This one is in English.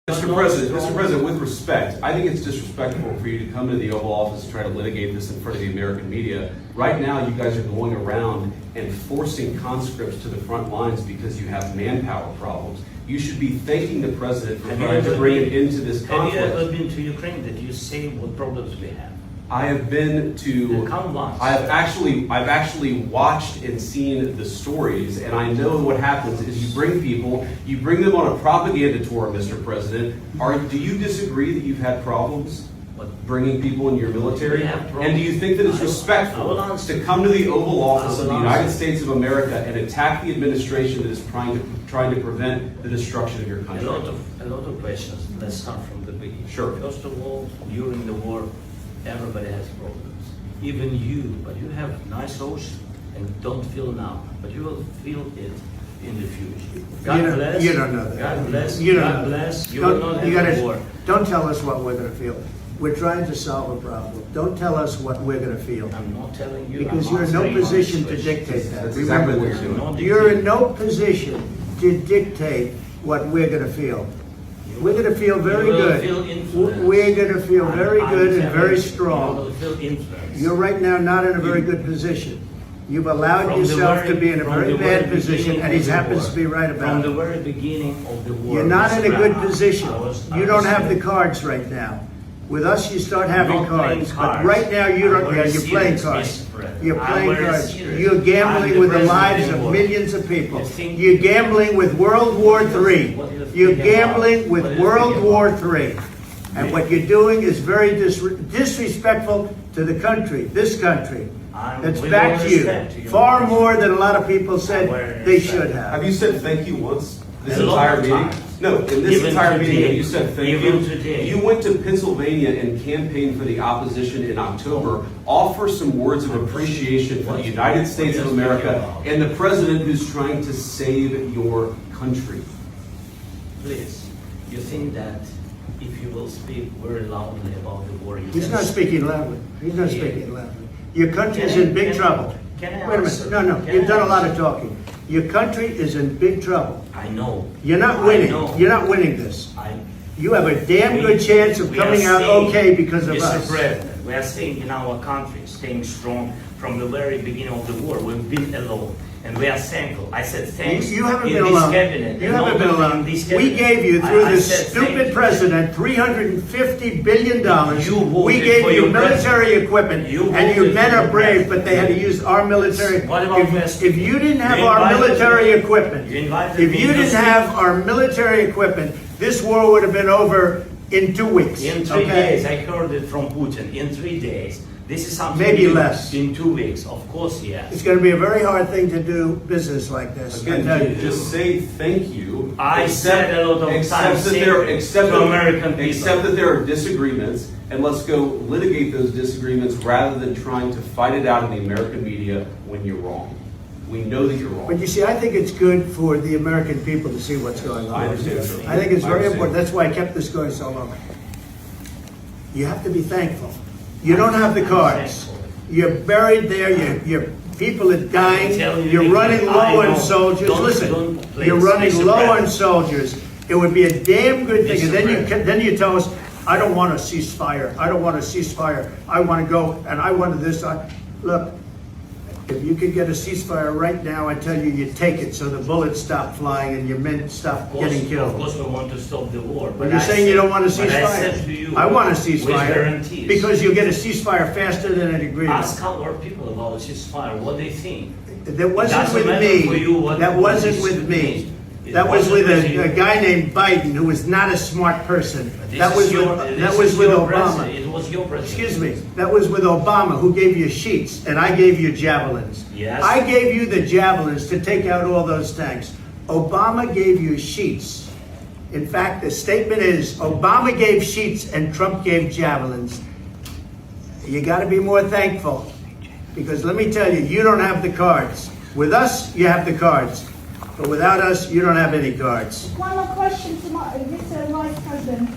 Mr. President, with respect, I think it's disrespectful for you to come to the Oval Office and try to litigate this in front of the American media. Right now, you guys are going around and forcing conscripts to the front lines because you have manpower problems. You should be thanking the President for trying to bring it into this conflict. Have you ever been to Ukraine? Did you say what problems we have? I have been to. Come once. I've actually watched and seen the stories, and I know what happens is you bring people, you bring them on a propaganda tour, Mr. President. Do you disagree that you've had problems bringing people in your military? And do you think that it's respectful to come to the Oval Office of the United States of America and attack the administration that is trying to prevent the destruction of your country? A lot of questions. Let's start from the beginning. Sure. First of all, during the war, everybody has problems. Even you, but you have nice ocean and don't feel now, but you will feel it in the future. God bless. You don't know that. God bless. You don't God know bless. that. You will not have a war. Don't tell us what we're going to feel. We're trying to solve a problem. Don't tell us what we're going to feel. I'm not telling you. Because I'm you're in no answering position honest to questions. dictate that. That's exactly Remember what you're doing. this. You're in no position to dictate what we're going to feel. We're going to feel very good. We're going to feel very good and very strong. You will feel influence. You're right now not in a very good position. You've allowed yourself to be in a very bad position, and he happens to be right about it. From the very beginning of the war. You're not in a good position. You don't have the cards right now. With us, you start having cards. But right now, you don't. Yeah, you're playing cards. You're playing cards. You're gambling with the lives of millions of people. You're gambling with World War III. You're gambling with World War III. And what you're doing is very disrespectful to the country, this country. It's back to you. Far more than a lot of people said they should have. Have you said thank you once this entire meeting? No, in this entire meeting, have you said thank you? You went to Pennsylvania and campaigned for the opposition in October. Offer some words of appreciation for the United States of America and the President who's trying to save your country. Please, you think that if you will speak very loudly about the war, He's not speaking loudly. He's not speaking loudly. Your country is in big trouble. Wait a minute. No. You've done a lot of talking. Your country is in big trouble. I know. You're not winning. You're not winning this. You have a damn good chance of coming out okay because of us. Mr. President, we are staying in our country, staying strong from the very beginning of the war. We've been alone. And we are thankful. I said thanks. You haven't been alone. You haven't been alone. We gave you, through this stupid president, $350 billion. We gave you military equipment, and your men are brave, but they had to use our military. If you didn't have our military equipment, this war would have been over in 2 weeks. In 3 days, I heard it from Putin. In 3 days. This is something maybe less. In 2 weeks, of course, yes. It's going to be a very hard thing to do business like this. Again, just say thank you. I said a lot of times except to American people. Except that there are disagreements, and let's go litigate those disagreements rather than trying to fight it out in the American media when you're wrong. We know that you're wrong. But you see, I think it's good for the American people to see what's going on. I understand. I think it's very important. That's why I kept this going so long. You have to be thankful. You don't have the cards. You're buried there. Your people are dying. You're running low on soldiers. Listen, you're running low on soldiers. It would be a damn good thing. And then you tell us, I don't want a ceasefire. I don't want a ceasefire. I want to go and I want this. Look, if you could get a ceasefire right now, I tell you, you take it so the bullets stop flying and your men stop getting killed. Of course, we want to stop the war. But you're saying you don't want a ceasefire. I want a ceasefire because you'll get a ceasefire faster than an agreement. Ask our people about a ceasefire, what they think. That wasn't with me. That wasn't with me. That was with a guy named Biden, who was not a smart person. That was with Obama. It was your president. Excuse me. That was with Obama, who gave you sheets, and I gave you javelins. Yes. I gave you the javelins to take out all those tanks. Obama gave you sheets. In fact, the statement is, Obama gave sheets and Trump gave javelins. You got to be more thankful, because let me tell you, you don't have the cards. With us, you have the cards. But without us, you don't have any cards. One more question to Mr. Vice President.